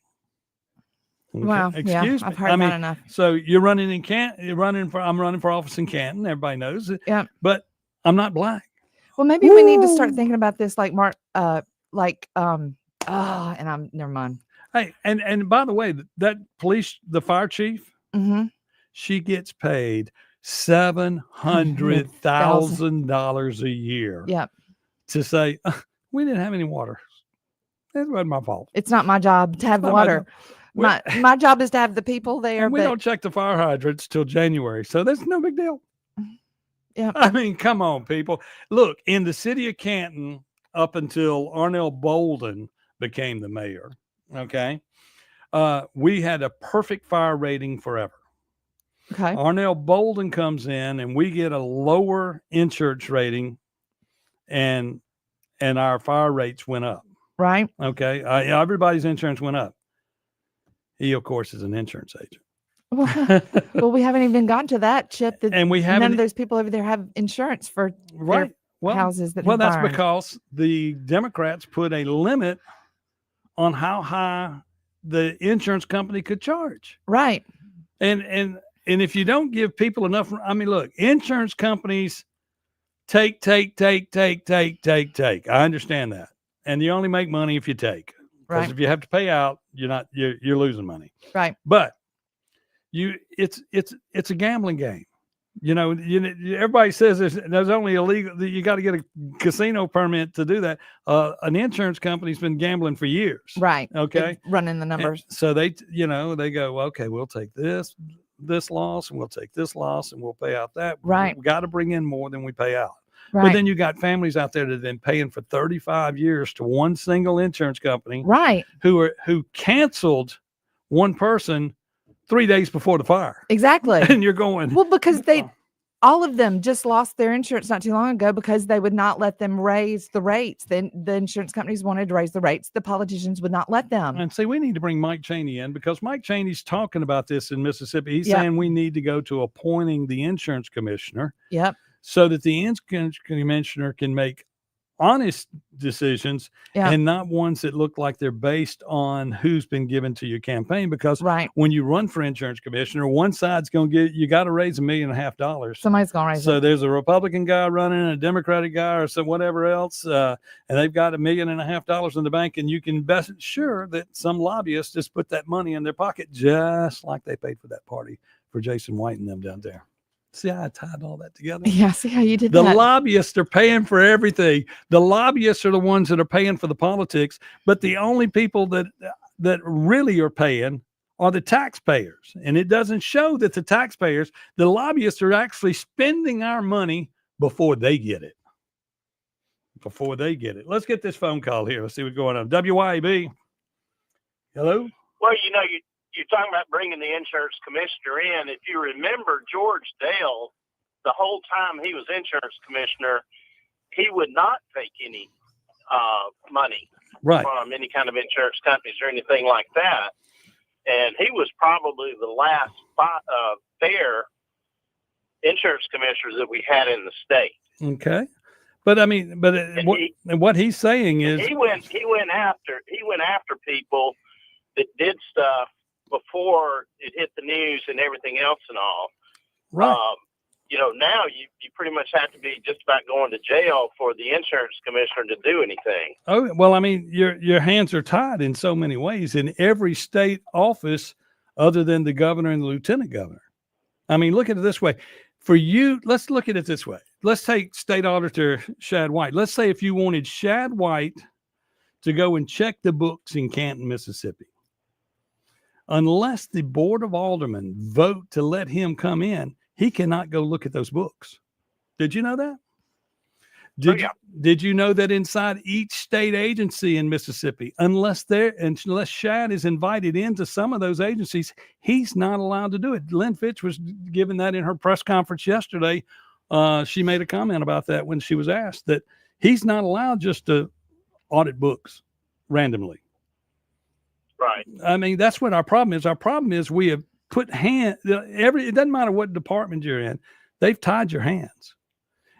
Speaker 1: Okay.
Speaker 2: Wow.
Speaker 1: Excuse
Speaker 2: me.
Speaker 1: I've
Speaker 2: heard that enough.
Speaker 1: So you're running in Canton, I'm running for office in Canton. Everybody knows it.
Speaker 2: Yeah.
Speaker 1: But I'm not black.
Speaker 2: Well, maybe we need to start thinking about this like Mark, and I'm never mind.
Speaker 1: Hey, and by the way, that the fire chief, she gets paid $700,000 a year.
Speaker 2: Yep.
Speaker 1: To say we didn't have any water. It wasn't my fault.
Speaker 2: It's not my job to have water. My job is to have the people there.
Speaker 1: And we don't check the fire hydrants till January, so that's no big deal.
Speaker 2: Yeah.
Speaker 1: I mean, come on, people. Look, in the city of Canton, up until Arnell Bolden became the mayor, okay, we had a perfect fire rating forever.
Speaker 2: Okay.
Speaker 1: Arnell Bolden comes in, and we get a lower insurance rating, and our fire rates went up.
Speaker 2: Right.
Speaker 1: Okay. Everybody's insurance went up. He, of course, is an insurance agent.
Speaker 2: Well, we haven't even gotten to that, Chip.
Speaker 1: And we haven't.
Speaker 2: None of those people over there have insurance for houses that.
Speaker 1: Well, that's because the Democrats put a limit on how high the insurance company could charge.
Speaker 2: Right.
Speaker 1: And if you don't give people enough, I mean, look, insurance companies take. I understand that, and you only make money if you take. Because if you have to pay out, you're losing money.
Speaker 2: Right.
Speaker 1: But it's a gambling game. Everybody says there's only illegal. You got to get a casino permit to do that. An insurance company's been gambling for years.
Speaker 2: Right.
Speaker 1: Okay.
Speaker 2: Running the numbers.
Speaker 1: And so they go, well, okay, we'll take this loss and we'll take this loss and we'll pay out that.
Speaker 2: Right.
Speaker 1: We got to bring in more than we pay out.
Speaker 2: Right.
Speaker 1: But then you got families out there that have been paying for 35 years to one single insurance company.
Speaker 2: Right.
Speaker 1: Who canceled one person 3 days before the fire.
Speaker 2: Exactly.
Speaker 1: And you're going.
Speaker 2: Well, because all of them just lost their insurance not too long ago because they would not let them raise the rates. Then the insurance companies wanted to raise the rates. The politicians would not let them.
Speaker 1: And see, we need to bring Mike Cheney in because Mike Cheney's talking about this in Mississippi. He's saying we need to go to appointing the insurance commissioner.
Speaker 2: Yep.
Speaker 1: So that the insurance commissioner can make honest decisions and not ones that look like they're based on who's been given to your campaign. Because when you run for insurance commissioner, one side's going to you got to raise $1.5 million.
Speaker 2: Somebody's going to raise it.
Speaker 1: So there's a Republican guy running, a Democratic guy, or some whatever else, and they've got $1.5 million in the bank, and you can best sure that some lobbyists just put that money in their pocket, just like they paid for that party for Jason White and them down there. See how I tied all that together?
Speaker 2: Yeah, see how you did
Speaker 1: that.
Speaker 2: The
Speaker 1: lobbyists are paying for everything. The lobbyists are the ones that are paying for the politics, but the only people that really are paying are the taxpayers. And it doesn't show that the lobbyists are actually spending our money before they get it. Let's get this phone call here. Let's see what's going on. WYAB. Hello?
Speaker 3: Well, you're talking about bringing the insurance commissioner in. If you remember, George Dale, the whole time he was insurance commissioner, he would not take any money from any kind of insurance companies or anything like that. And he was probably the last fair insurance commissioner that we had in the state.
Speaker 1: Okay. But I mean, what he's saying is
Speaker 3: he went after people that did stuff before it hit the news and everything else and all.
Speaker 1: Right.
Speaker 3: Now you pretty much have to be just about going to jail for the insurance commissioner to do anything.
Speaker 1: Oh, well, I mean, your hands are tied in so many ways. In every state office, other than the governor and the lieutenant governor. I mean, look at it this way. For you, let's look at it this way. Let's take State Auditor Shad White. Let's say if you wanted Shad White to go and check the books in Canton, Mississippi, unless the Board of Aldermen vote to let him come in, he cannot go look at those books. Did you know that? Did you know that inside each state agency in Mississippi, unless Shad is invited into some of those agencies, he's not allowed to do it. Lynn Fitch was given that in her press conference yesterday. She made a comment about that when she was asked that he's not allowed just to audit books randomly.
Speaker 3: Right.
Speaker 1: I mean, that's what our problem is. Our problem is we have put it doesn't matter what department you're in, they've tied your hands.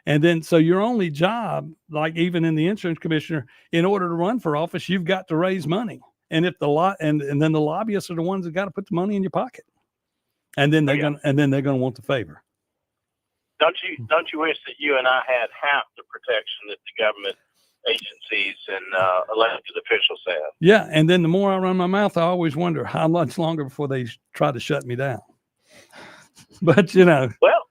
Speaker 1: And then, so your only job, like even in the insurance commissioner, in order to run for office, you've got to raise money. And if and then the lobbyists are the ones that got to put the money in your pocket. And then they're going to want the favor.
Speaker 3: Don't you wish that you and I had half the protection that the government agencies and elected officials have?
Speaker 1: Yeah. And then the more I run my mouth, I always wonder how much longer before they try to shut me down. But,
Speaker 3: Well,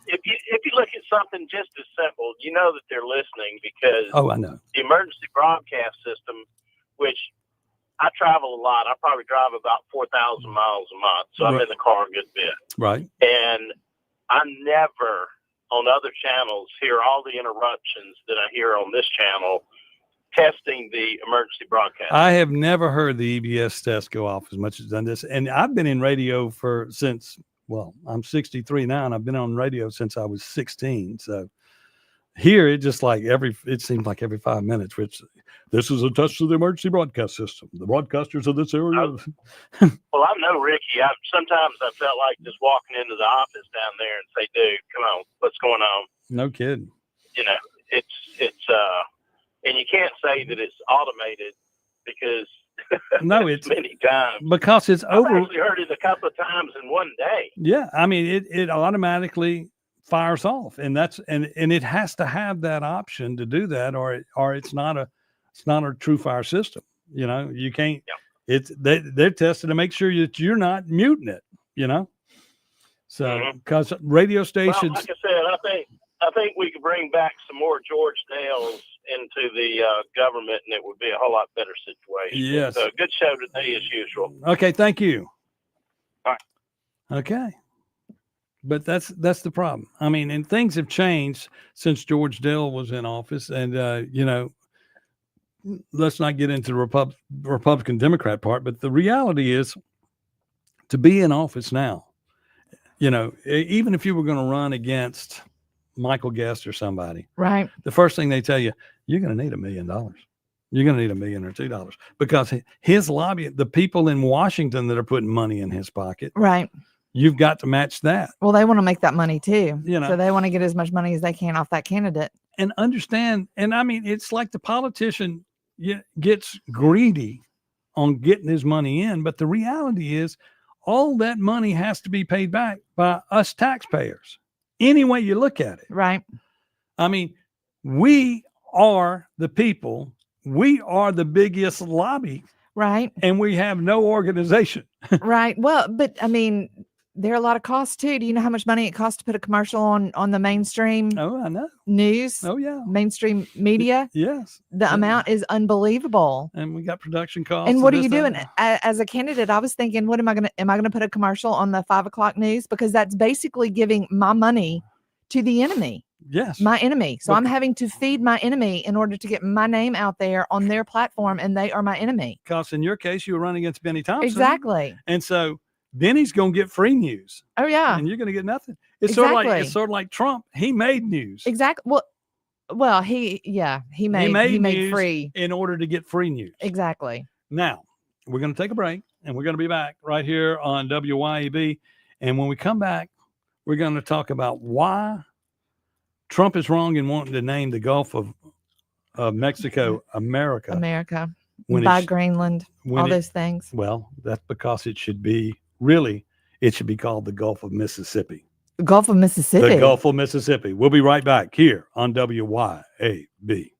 Speaker 3: if you look at something just as simple, you know that they're listening because
Speaker 1: I know
Speaker 3: the emergency broadcast system, which I travel a lot. I probably drive about 4,000 miles a month. So I'm in the car a good bit.
Speaker 1: Right.
Speaker 3: And I never on other channels hear all the interruptions that I hear on this channel testing the emergency broadcast.
Speaker 1: I have never heard the EBS test go off as much as done this. And I've been in radio I'm 63 now, and I've been on radio since I was 16. So here it just it seems like every 5 minutes, which this is a test of the emergency broadcast system. The broadcasters of this area.
Speaker 3: Well, I know, Ricky. Sometimes I felt like just walking into the office down there and say, dude, come on, what's going on?
Speaker 1: No kidding.
Speaker 3: It's and you can't say that it's automated because
Speaker 1: no, it's
Speaker 3: many times
Speaker 1: because it's over.
Speaker 3: I've actually heard it a couple of times in one day.
Speaker 1: Yeah, I mean it automatically fires off, and it has to have that option to do that, or it's not a true fire system. You can't. Yeah. They're tested to make sure that you're not muting it. So because radio stations,
Speaker 3: well, like I said, I think we could bring back some more George Dales into the government, and it would be a whole lot better situation.
Speaker 1: Yes.
Speaker 3: So good show today as usual.
Speaker 1: Okay, thank you.
Speaker 3: All right.
Speaker 1: Okay. But that's the problem. I mean, and things have changed since George Dale was in office, and let's not get into the Republican Democrat part, but the reality is to be in office now, even if you were going to run against Michael Guest or somebody,
Speaker 2: right?
Speaker 1: The first thing they tell you, you're going to need $1 million. You're going to need $1 million or $2 million because his lobby, the people in Washington that are putting money in his pocket,
Speaker 2: right?
Speaker 1: You've got to match that.
Speaker 2: Well, they want to make that money too,
Speaker 1: you know,
Speaker 2: so they want to get as much money as they can off that candidate.
Speaker 1: And understand, and I mean, it's like the politician gets greedy on getting his money in, but the reality is all that money has to be paid back by us taxpayers. Any way you look at it.
Speaker 2: Right.
Speaker 1: I mean, we are the people. We are the biggest lobby.
Speaker 2: Right.
Speaker 1: And we have no organization.
Speaker 2: Right. Well, but I mean, there are a lot of costs too. Do you know how much money it costs to put a commercial on the mainstream
Speaker 1: I know.
Speaker 2: news?
Speaker 1: Oh, yeah.
Speaker 2: Mainstream media?
Speaker 1: Yes.
Speaker 2: The amount is unbelievable.
Speaker 1: And we got production costs.
Speaker 2: And what are you doing? As a candidate, I was thinking, am I going to put a commercial on the 5 o'clock news? Because that's basically giving my money to the enemy.
Speaker 1: Yes.
Speaker 2: My enemy. So I'm having to feed my enemy in order to get my name out there on their platform, and they are my enemy.
Speaker 1: Because in your case, you were running against Benny Thompson.
Speaker 2: Exactly.
Speaker 1: And so Benny's going to get free news.
Speaker 2: Oh, yeah.
Speaker 1: And you're going to get nothing. It's
Speaker 2: exactly.
Speaker 1: sort of like Trump. He made news.
Speaker 2: Exactly. Well, he made free
Speaker 1: in order to get free news.
Speaker 2: Exactly.
Speaker 1: Now, we're going to take a break, and we're going to be back right here on WYAB. And when we come back, we're going to talk about why Trump is wrong in wanting to name the Gulf of Mexico America.
Speaker 2: By Greenland, all those things.
Speaker 1: Well, that's because it should be called the Gulf of Mississippi.
Speaker 2: Gulf of Mississippi.
Speaker 1: The Gulf of Mississippi. We'll be right back here on WYAB.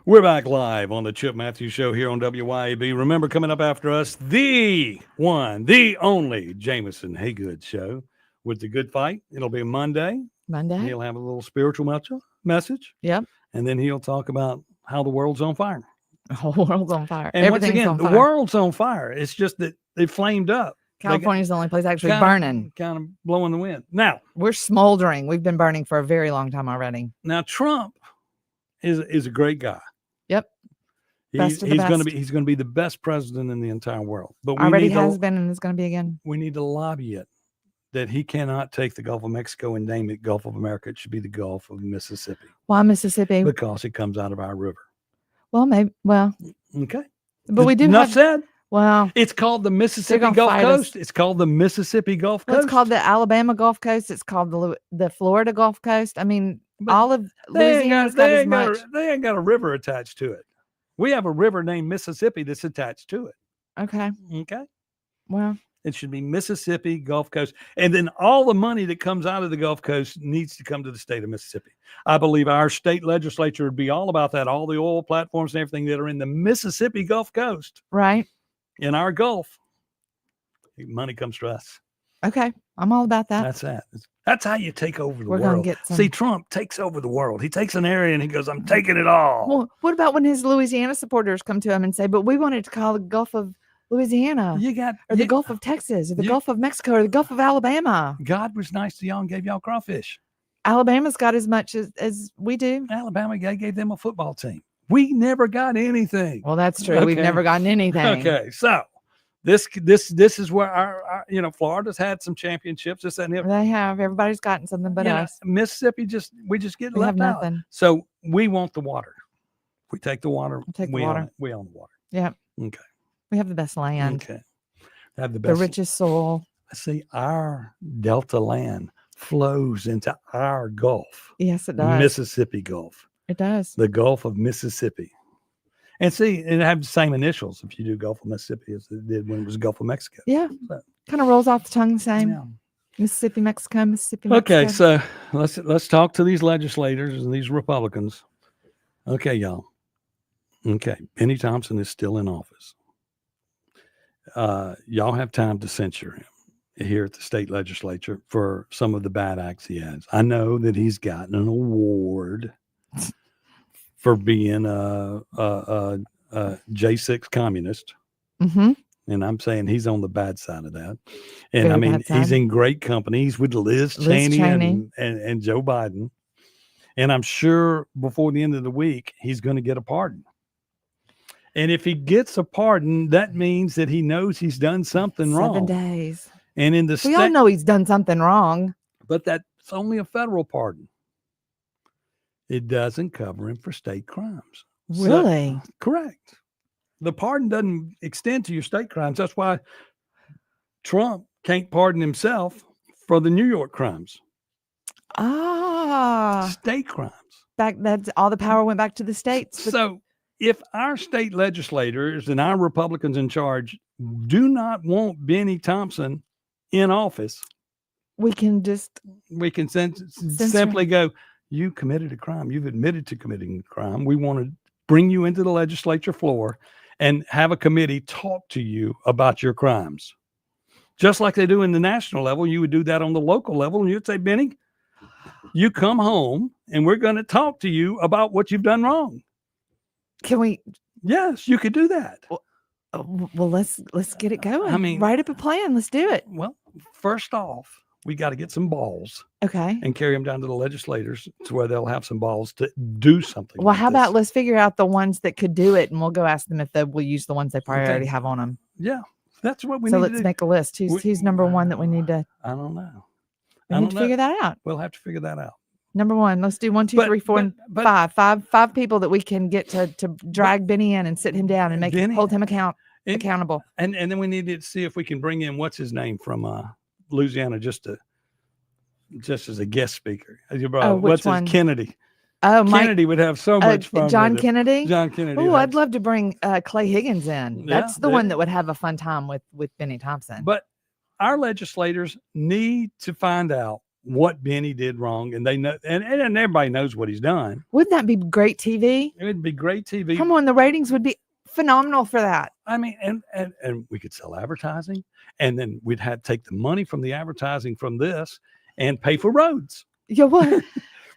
Speaker 1: We're back live on the Chip Matthews Show here on WYAB. Remember, coming up after us, the one, the only Jameson Haygood Show with the Good Fight. It'll be Monday.
Speaker 2: Monday.
Speaker 1: He'll have a little spiritual message.
Speaker 2: Yep.
Speaker 1: And then he'll talk about how the world's on fire.
Speaker 2: The whole world's on fire.
Speaker 1: And once
Speaker 2: Everything's
Speaker 1: again,
Speaker 2: on
Speaker 1: the
Speaker 2: fire.
Speaker 1: world's on fire. It's just that it flamed up.
Speaker 2: California's the only place actually
Speaker 1: Kinda-
Speaker 2: burning.
Speaker 1: Kind of blowing the wind.
Speaker 2: We're smoldering. We've been burning for a very long time already.
Speaker 1: Now Trump is a great guy.
Speaker 2: Yep. Best of the
Speaker 1: He's going to
Speaker 2: best.
Speaker 1: be the best president in the entire world. But we
Speaker 2: Already
Speaker 1: need
Speaker 2: has
Speaker 1: to,
Speaker 2: been and is going to be again.
Speaker 1: we need to lobby it that he cannot take the Gulf of Mexico and name it Gulf of America. It should be the Gulf of Mississippi
Speaker 2: Why Mississippi?
Speaker 1: because it comes out of our river.
Speaker 2: Well, maybe. Well,
Speaker 1: Okay.
Speaker 2: but we do
Speaker 1: Enough
Speaker 2: have.
Speaker 1: said.
Speaker 2: Well,
Speaker 1: It's called the Mississippi
Speaker 2: gonna
Speaker 1: Gulf
Speaker 2: fight us.
Speaker 1: Coast. It's called the Mississippi Gulf
Speaker 2: well,
Speaker 1: Coast.
Speaker 2: it's called the Alabama Gulf Coast. It's called the Florida Gulf Coast. I mean,
Speaker 1: But
Speaker 2: all of
Speaker 1: they ain't
Speaker 2: Louisiana's
Speaker 1: got,
Speaker 2: got
Speaker 1: they
Speaker 2: as
Speaker 1: ain't got
Speaker 2: much.
Speaker 1: they ain't got a river attached to it. We have a river named Mississippi that's attached to it.
Speaker 2: Okay.
Speaker 1: Okay.
Speaker 2: Well,
Speaker 1: It should be Mississippi Gulf Coast. And then all the money that comes out of the Gulf Coast needs to come to the state of Mississippi. I believe our state legislature would be all about that. All the oil platforms and everything that are in the Mississippi Gulf Coast
Speaker 2: right.
Speaker 1: in our Gulf. Money comes to us.
Speaker 2: Okay. I'm all about that.
Speaker 1: That's that. That's how you take over the
Speaker 2: We're gonna
Speaker 1: world.
Speaker 2: get some-
Speaker 1: See, Trump takes over the world. He takes an area and he goes, I'm taking it all.
Speaker 2: Well, what about when his Louisiana supporters come to him and say, but we wanted to call the Gulf of Louisiana
Speaker 1: You got
Speaker 2: or the
Speaker 1: you-
Speaker 2: Gulf of Texas or the
Speaker 1: you-
Speaker 2: Gulf of Mexico or the Gulf of Alabama?
Speaker 1: God was nice to y'all and gave y'all crawfish.
Speaker 2: Alabama's got as much as we do.
Speaker 1: Alabama gave them a football team. We never got anything.
Speaker 2: Well, that's true. We've
Speaker 1: Okay.
Speaker 2: never gotten anything.
Speaker 1: Okay, so this is where our Florida's had some championships. This and the other.
Speaker 2: They have. Everybody's gotten something but
Speaker 1: You know,
Speaker 2: us.
Speaker 1: Mississippi we just get
Speaker 2: We have
Speaker 1: left out.
Speaker 2: nothing.
Speaker 1: So we want the water. We take the water.
Speaker 2: We'll take the
Speaker 1: we own
Speaker 2: water.
Speaker 1: it. We own the water.
Speaker 2: Yep.
Speaker 1: Okay.
Speaker 2: We have the best land,
Speaker 1: Okay. Have the
Speaker 2: the
Speaker 1: best.
Speaker 2: richest soil.
Speaker 1: See, our Delta land flows into our Gulf,
Speaker 2: Yes, it does.
Speaker 1: Mississippi Gulf,
Speaker 2: It does.
Speaker 1: the Gulf of Mississippi. And see, it have the same initials if you do Gulf of Mississippi as it did when it was Gulf of Mexico.
Speaker 2: Yeah.
Speaker 1: So,
Speaker 2: Kind of rolls off the tongue the same.
Speaker 1: yeah.
Speaker 2: Mississippi, Mexico, Mississippi, Mexico.
Speaker 1: Okay, so let's talk to these legislators and these Republicans. Okay, y'all. Okay, Benny Thompson is still in office. Y'all have time to censure him here at the state legislature for some of the bad acts he has. I know that he's gotten an award for being a J6 communist.
Speaker 2: Mm-hmm.
Speaker 1: And I'm saying he's on the bad side of that. And
Speaker 2: Very
Speaker 1: I mean,
Speaker 2: bad
Speaker 1: he's
Speaker 2: side.
Speaker 1: in great company. He's with Liz Cheney, and Joe Biden. And I'm sure before the end of the week, he's going to get a pardon. And if he gets a pardon, that means that he knows he's done something
Speaker 2: 7
Speaker 1: wrong.
Speaker 2: days.
Speaker 1: And in the
Speaker 2: We all
Speaker 1: state,
Speaker 2: know he's done something wrong.
Speaker 1: but that's only a federal pardon. It doesn't cover him for state crimes. So-
Speaker 2: Really?
Speaker 1: correct. The pardon doesn't extend to your state crimes. That's why Trump can't pardon himself for the New York crimes, state crimes.
Speaker 2: Back that's all the power went back to the states. But
Speaker 1: So if our state legislators and our Republicans in charge do not want Benny Thompson in office,
Speaker 2: we can just
Speaker 1: we can simply go, you committed a crime. You've admitted to committing a crime. We want to bring you into the legislature floor and have a committee talk to you about your crimes. Just like they do in the national level, you would do that on the local level. And you'd say, Benny, you come home and we're going to talk to you about what you've done wrong.
Speaker 2: can we
Speaker 1: Yes, you could do that.
Speaker 2: well let's get it going.
Speaker 1: I mean-
Speaker 2: write up a plan. Let's do it.
Speaker 1: Well, first off, we got to get some balls
Speaker 2: Okay.
Speaker 1: and carry them down to the legislators to where they'll have some balls to do something.
Speaker 2: Well,
Speaker 1: like
Speaker 2: how about
Speaker 1: this.
Speaker 2: let's figure out the ones that could do it and we'll go ask them if they will use the ones they probably
Speaker 1: Okay.
Speaker 2: already have on them.
Speaker 1: Yeah, that's what we
Speaker 2: So
Speaker 1: need
Speaker 2: let's
Speaker 1: to do.
Speaker 2: make a list. Who's number one that we need to
Speaker 1: I don't know.
Speaker 2: we
Speaker 1: I
Speaker 2: need
Speaker 1: don't
Speaker 2: to
Speaker 1: know.
Speaker 2: figure that out.
Speaker 1: We'll have to figure that out.
Speaker 2: Number one. Let's do 1, 2,
Speaker 1: But-
Speaker 2: 3, 4, and
Speaker 1: but-
Speaker 2: five people that we can get to drag Benny in and sit him down and
Speaker 1: Benny-
Speaker 2: hold him
Speaker 1: And-
Speaker 2: accountable.
Speaker 1: And then we need to see if we can bring in what's his name from Louisiana just as a guest speaker. You brought,
Speaker 2: Oh, which
Speaker 1: what's
Speaker 2: one?
Speaker 1: his Kennedy?
Speaker 2: Oh, Mike,
Speaker 1: Kennedy would have so much fun.
Speaker 2: John
Speaker 1: with it.
Speaker 2: Kennedy.
Speaker 1: John Kennedy.
Speaker 2: Oh,
Speaker 1: would
Speaker 2: I'd
Speaker 1: have-
Speaker 2: love to bring Clay Higgins in.
Speaker 1: Yeah,
Speaker 2: That's the one that would have a fun time with Benny Thompson.
Speaker 1: But our legislators need to find out what Benny did wrong, and they know, and everybody knows what he's done.
Speaker 2: Wouldn't that be great TV?
Speaker 1: It would be great TV.
Speaker 2: Come on, the ratings would be phenomenal for that.
Speaker 1: I mean, and we could sell advertising, and then we'd have to take the money from the advertising from this and pay for roads.
Speaker 2: Yeah, what?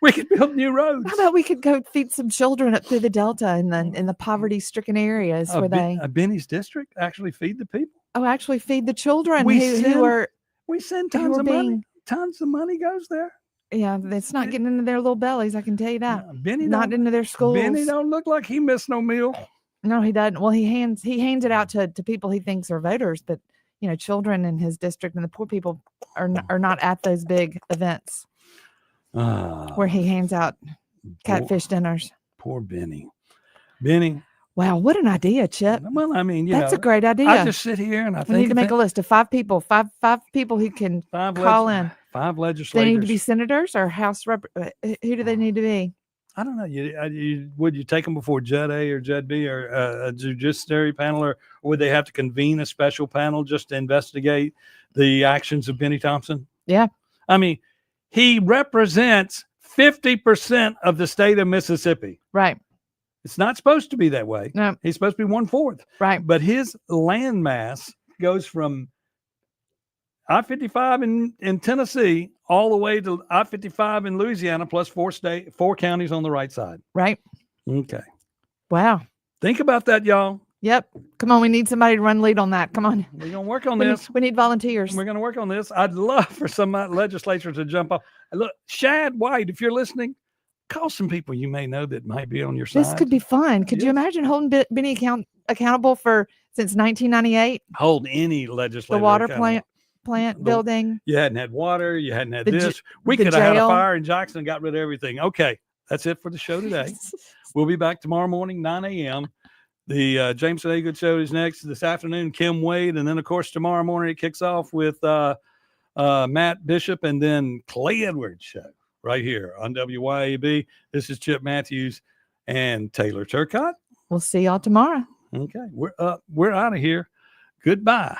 Speaker 1: We could build new roads.
Speaker 2: How about we could go feed some children up through the Delta and then in the poverty-stricken areas where they
Speaker 1: Benny's district actually feed the people.
Speaker 2: actually feed the children
Speaker 1: We
Speaker 2: who
Speaker 1: send-
Speaker 2: are
Speaker 1: We send
Speaker 2: who
Speaker 1: tons
Speaker 2: are
Speaker 1: of money.
Speaker 2: being
Speaker 1: Tons of money goes there.
Speaker 2: it's not getting into their little bellies. I can tell you that.
Speaker 1: Benny
Speaker 2: Not
Speaker 1: don't,
Speaker 2: into their schools.
Speaker 1: Benny don't look like he missed no meal.
Speaker 2: No, he doesn't. Well, he hands it out to people he thinks are voters, but children in his district and the poor people are not at those big events where he hands out catfish dinners.
Speaker 1: Poor Benny. Benny.
Speaker 2: Wow, what an idea, Chip.
Speaker 1: Well, I mean,
Speaker 2: That's a great idea.
Speaker 1: I just sit here and I
Speaker 2: we
Speaker 1: think
Speaker 2: need to make a list of 5 people, five people who can call in.
Speaker 1: 5
Speaker 2: They
Speaker 1: legislators.
Speaker 2: need to be senators or House rep. Who do they need to be?
Speaker 1: I don't know. Would you take them before Judd A or Judd B or a judiciary panel, or would they have to convene a special panel just to investigate the actions of Benny Thompson?
Speaker 2: Yeah.
Speaker 1: I mean, he represents 50% of the state of Mississippi.
Speaker 2: Right.
Speaker 1: It's not supposed to be that way.
Speaker 2: No.
Speaker 1: He's supposed to be 1/4.
Speaker 2: Right.
Speaker 1: But his land mass goes from I-55 in Tennessee all the way to I-55 in Louisiana, plus 4 counties on the right side.
Speaker 2: Right.
Speaker 1: Okay.
Speaker 2: Wow.
Speaker 1: Think about that, y'all.
Speaker 2: Yep. Come on. We need somebody to run lead on that. Come on.
Speaker 1: We're going to work on
Speaker 2: We
Speaker 1: this.
Speaker 2: need volunteers.
Speaker 1: We're going to work on this. I'd love for some legislators to jump up. Look, Shad White, if you're listening, call some people you may know that might be on your side.
Speaker 2: This could be fun. Could you
Speaker 1: Yes.
Speaker 2: imagine holding Benny accountable for since 1998?
Speaker 1: Hold any legislator.
Speaker 2: The water
Speaker 1: accountable.
Speaker 2: plant building.
Speaker 1: You hadn't had water. You hadn't had
Speaker 2: The
Speaker 1: this. We
Speaker 2: the
Speaker 1: could have had a
Speaker 2: jail.
Speaker 1: fire in Jackson and got rid of everything. Okay. That's it for the show today. We'll be back tomorrow morning, 9 a.m. The Jameson A. Good Show is next this afternoon. Kim Wade. And then, of course, tomorrow morning it kicks off with Matt Bishop and then Clay Edwards show right here on WYAB. This is Chip Matthews and Taylor Turcott.
Speaker 2: We'll see y'all tomorrow.
Speaker 1: Okay. We're out of here. Goodbye.